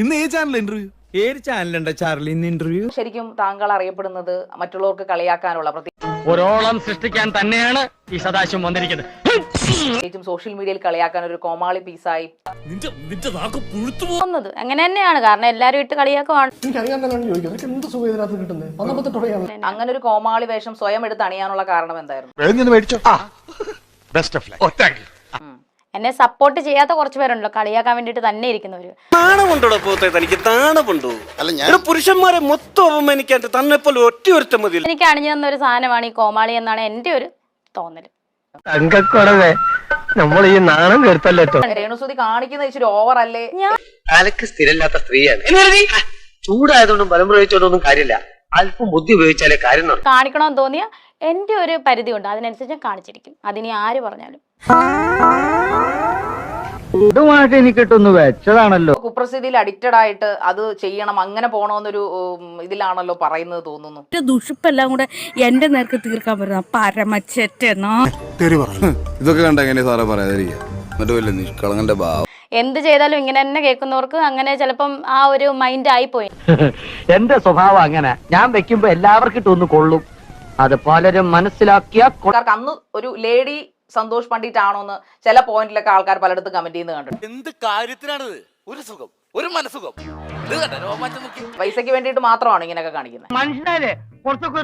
ഇന്ന് ഏത് channel interview? ഏത് ചാനലുണ്ട് ചാർലി ഇന്ന് ഇന്റർവ്യൂ? ശരിക്കും താങ്കൾ അറിയപ്പെടുന്നത് മറ്റുള്ളവർക്ക് കളിയാക്കാനുള്ള ഒരോളം സൃഷ്ടിക്കാൻ തന്നെയാണ് ഈ സദാശിവം വന്നിരിക്കുന്നത്. പ്രത്യേകിച്ചും സോഷ്യൽ മീഡിയയിൽ കളിയാക്കാൻ ഒരു കോമാളി പീസായി പോകുന്നത് അങ്ങനെ തന്നെയാണ്. കാരണം എല്ലാരും ഇട്ട് കളിയാക്കുവാണ്. അങ്ങനെ ഒരു കോമാളി വേഷം സ്വയം എടുത്ത് അണിയാനുള്ള കാരണം എന്തായിരുന്നു? എന്നെ സപ്പോർട്ട് ചെയ്യാത്ത കുറച്ച് പേരുണ്ടല്ലോ കളിയാക്കാൻ വേണ്ടിട്ട് തന്നെ ഇരിക്കുന്നവര്. പുരുഷന്മാരെ മൊത്തം അവമാനിക്കാൻ തന്നെപ്പോലെ ഒറ്റ മതി. എനിക്ക് അണിഞ്ഞു തന്ന ഒരു സാധനമാണ് ഈ കോമാളി എന്നാണ് എന്റെ ഒരു തോന്നല്. നമ്മൾ ഈ നാണം കേട്ടല്ലോ. രേണുസുതി കാണിക്കുന്ന ഇച്ചിരി ഓവർ അല്ലേ? അലക്ക് സ്ഥിരമില്ലാത്ത സ്ത്രീയാണ്. ചൂടായതുകൊണ്ടും ബലം പ്രയോഗിച്ചോണ്ടൊന്നും കാര്യമില്ല. അല്പം ബുദ്ധി ഉപയോഗിച്ചാലേ കാര്യം കാണിക്കണമെന്ന് തോന്നിയ എന്റെ ഒരു പരിധി ഉണ്ട്, അതിനനുസരിച്ച് ഞാൻ കാണിച്ചിരിക്കും. അതിനി ആര് പറഞ്ഞാലും. എനിക്കിട്ടൊന്ന് വെച്ചതാണല്ലോ. കുപ്രസിദ്ധിയിൽ അഡിക്റ്റഡ് ആയിട്ട് അത് ചെയ്യണം, അങ്ങനെ പോണോന്നൊരു ഇതിലാണല്ലോ പറയുന്നത് തോന്നുന്നു. ദുഷിപ്പെല്ലാം കൂടെ എന്റെ നേർക്ക് തീർക്കാൻ പറ്റുന്ന പരമച്ചെറ്റെന്നോ ഇതൊക്കെ കണ്ട എങ്ങനെ സാറേ പറയാതിരിക്കുക? എന്നിട്ട് വല്ല നിഷ്കളങ്കന്റെ ഭാവം. എന്ത് ചെയ്താലും ഇങ്ങനെ തന്നെ കേൾക്കുന്നവർക്ക് അങ്ങനെ ചിലപ്പം ആ ഒരു മൈൻഡ് ആയിപ്പോയി. എന്റെ സ്വഭാവം അങ്ങനെ, ഞാൻ വെക്കുമ്പോ എല്ലാവർക്കും ഇട്ടൊന്ന് കൊള്ളും. അത് പലരും മനസ്സിലാക്കിയ അന്ന് ഒരു ലേഡി സന്തോഷ് പണ്ഡിറ്റ് ആണോന്ന് ചില പോയിന്റിലൊക്കെ ആൾക്കാർ പലയിടത്തും കമന്റ് ചെയ്യുന്നത് കണ്ടു. എന്ത് കാര്യത്തിനാണിത്? ഒരു സുഖം, ഒരു മനസുഖം. പൈസക്ക് വേണ്ടിയിട്ട് മാത്രമാണ് ഇങ്ങനെയൊക്കെ കാണിക്കുന്നത്. മനുഷ്യനെ കുറച്ചൊക്കെ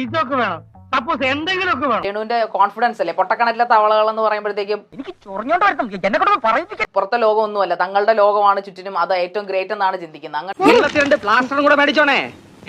ഇതൊക്കെ വേണം. സപ്പോസ് എന്തെങ്കിലുമൊക്കെ വേണം. രേണുവിന്റെ കോൺഫിഡൻസ് അല്ലേ പൊട്ടക്കണറ്റിലെ തവളകൾ എന്ന് പറയുമ്പോഴത്തേക്കും പുറത്തെ ലോകം ഒന്നുമല്ല, തങ്ങളുടെ ലോകമാണ് ചുറ്റിനും, അത് ഏറ്റവും ഗ്രേറ്റ് എന്നാണ് ചിന്തിക്കുന്നത്. അങ്ങനെ പ്ലാസ്റ്ററും കൂടെ മേടിച്ചോണേ.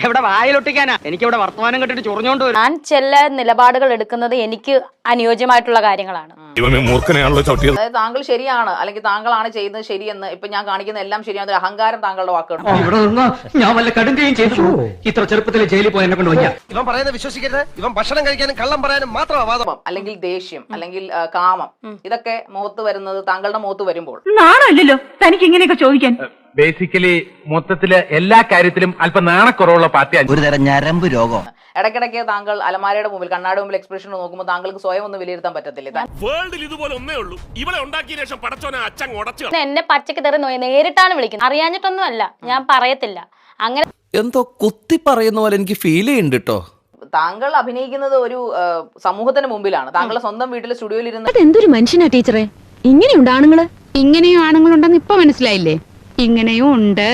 എവിടെ വായിലൊട്ടിക്കാനാ? എനിക്ക് ഇവിടെ വർത്തമാനം കേട്ടിട്ട് ചൊറിഞ്ഞോണ്ട് വരും. ഞാൻ ചില നിലപാടുകൾ എടുക്കുന്നത് എനിക്ക് അനുയോജ്യമായിട്ടുള്ള കാര്യങ്ങളാണ്. അതായത് താങ്കൾ ശരിയാണ്, അല്ലെങ്കിൽ താങ്കളാണ് ചെയ്യുന്നത് ശരിയെന്ന്, ഇപ്പൊ ഞാൻ കാണിക്കുന്ന എല്ലാം ശരിയാണ്, അഹങ്കാരം താങ്കളുടെ വാക്കുകൾ. ഇവിടെ നിന്ന് ഞാൻ വല്ല കടുങ്കയും ചെയ്തു. ഇത്ര ചെറുപ്പത്തിൽ ജയിലിൽ പോയി എന്നെ കൊണ്ട് വയ്യ. ഇവൻ പറയുന്നത് വിശ്വസിക്കരുത്. ഇവൻ ഭക്ഷണം കഴിക്കാനും കള്ളം പറയാനും മാത്രമാണ്. അല്ലെങ്കിൽ ദേഷ്യം, അല്ലെങ്കിൽ കാമം, ഇതൊക്കെ മുഖത്ത് വരുന്നത് താങ്കളുടെ മുഖത്ത് വരുമ്പോൾ നാണല്ലോ തനിക്ക് ഇങ്ങനെയൊക്കെ ചോദിക്കാൻ. ബേസിക്കലി മൊത്തത്തില് എല്ലാ കാര്യത്തിലും അല്പം നാണക്കുറവുള്ള പാർട്ടിയാണ്. ഒരു തരം ഞരമ്പ് രോഗം. ഇടയ്ക്കിടയ്ക്ക് താങ്കൾ അലമാരയുടെ മുമ്പിൽ കണ്ണാടി മുമ്പിൽ എക്സ്പ്രഷൻ നോക്കുമ്പോൾ താങ്കൾക്ക് സ്വയം ഒന്ന് വിലയിരുത്താൻ പറ്റത്തില്ല. എന്നെ പച്ചക്ക് തെറി നേരിട്ടാണ് വിളിക്കുന്നത്, അറിയാഞ്ഞിട്ടൊന്നും അല്ല, ഞാൻ പറയത്തില്ല. അങ്ങനെ എന്തോ കുത്തി പറയുന്ന പോലെ എനിക്ക് ഫീൽ ചെയ്യുന്നുണ്ട് കേട്ടോ. താങ്കൾ അഭിനയിക്കുന്നത് ഒരു സമൂഹത്തിന് മുമ്പിലാണ്. താങ്കളുടെ സ്വന്തം വീട്ടിലെ സ്റ്റുഡിയോയിൽ ഇരുന്ന് എന്തൊരു മനുഷ്യനാ ടീച്ചറെ. ഇങ്ങനെയുണ്ട് ആണുങ്ങള്. ഇങ്ങനെയും ആണുങ്ങളുണ്ടെന്ന് ഇപ്പൊ മനസ്സിലായില്ലേ? ഇങ്ങനെയും ഉണ്ട്.